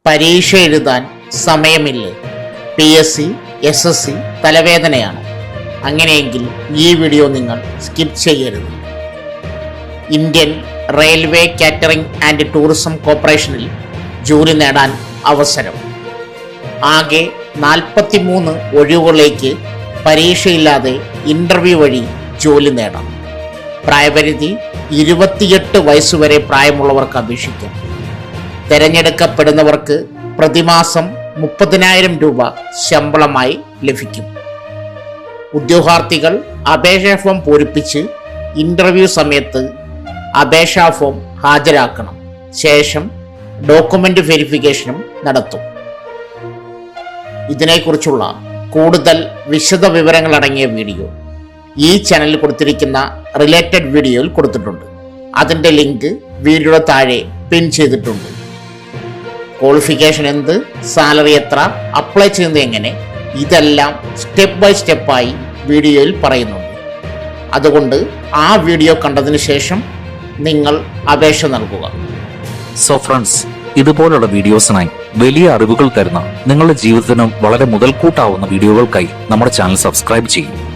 പരീക്ഷ എഴുതാൻ സമയമില്ലേ? PSC, SSC തലവേദനയാണ്. അങ്ങനെയെങ്കിൽ ഈ വീഡിയോ നിങ്ങൾ സ്കിപ്പ് ചെയ്യരുത്. Indian railway catering and tourism കോർപ്പറേഷനിൽ ജോലി നേടാൻ അവസരം. ആകെ 43 ഒഴിവുകളിലേക്ക് പരീക്ഷയില്ലാതെ ഇൻ്റർവ്യൂ വഴി ജോലി നേടാം. പ്രായപരിധി 28 വയസ്സുവരെ പ്രായമുള്ളവർക്ക് അപേക്ഷിക്കാം. തിരഞ്ഞെടുക്കപ്പെടുന്നവർക്ക് പ്രതിമാസം 30,000 രൂപ ശമ്പളമായി ലഭിക്കും. ഉദ്യോഗാർത്ഥികൾ അപേക്ഷാ ഫോം പൂരിപ്പിച്ച് ഇൻ്റർവ്യൂ സമയത്ത് അപേക്ഷാ ഫോം ഹാജരാക്കണം. ശേഷം ഡോക്യുമെൻ്റ് വെരിഫിക്കേഷനും നടത്തും. ഇതിനെക്കുറിച്ചുള്ള കൂടുതൽ വിശദ വിവരങ്ങൾ അടങ്ങിയ വീഡിയോ ഈ ചാനലിൽ കൊടുത്തിരിക്കുന്ന റിലേറ്റഡ് വീഡിയോയിൽ കൊടുത്തിട്ടുണ്ട്. അതിൻ്റെ ലിങ്ക് വീഡിയോയുടെ താഴെ പിൻ ചെയ്തിട്ടുണ്ട്. ക്വാളിഫിക്കേഷൻ എന്ത്, സാലറി എത്ര, അപ്ലൈ ചെയ്യുന്നത് എങ്ങനെ, ഇതെല്ലാം സ്റ്റെപ്പ് ബൈ സ്റ്റെപ്പായി വീഡിയോയിൽ പറയുന്നുണ്ട്. അതുകൊണ്ട് ആ വീഡിയോ കണ്ടതിന് ശേഷം നിങ്ങൾ അപേക്ഷ നൽകുക. സോ ഫ്രണ്ട്സ്, ഇതുപോലുള്ള വീഡിയോസിനായി വലിയ അറിവുകൾ തരുന്ന നിങ്ങളുടെ ജീവിതത്തിനും വളരെ മുതൽക്കൂട്ടാവുന്ന വീഡിയോകൾക്കായി നമ്മുടെ ചാനൽ സബ്സ്ക്രൈബ് ചെയ്യും.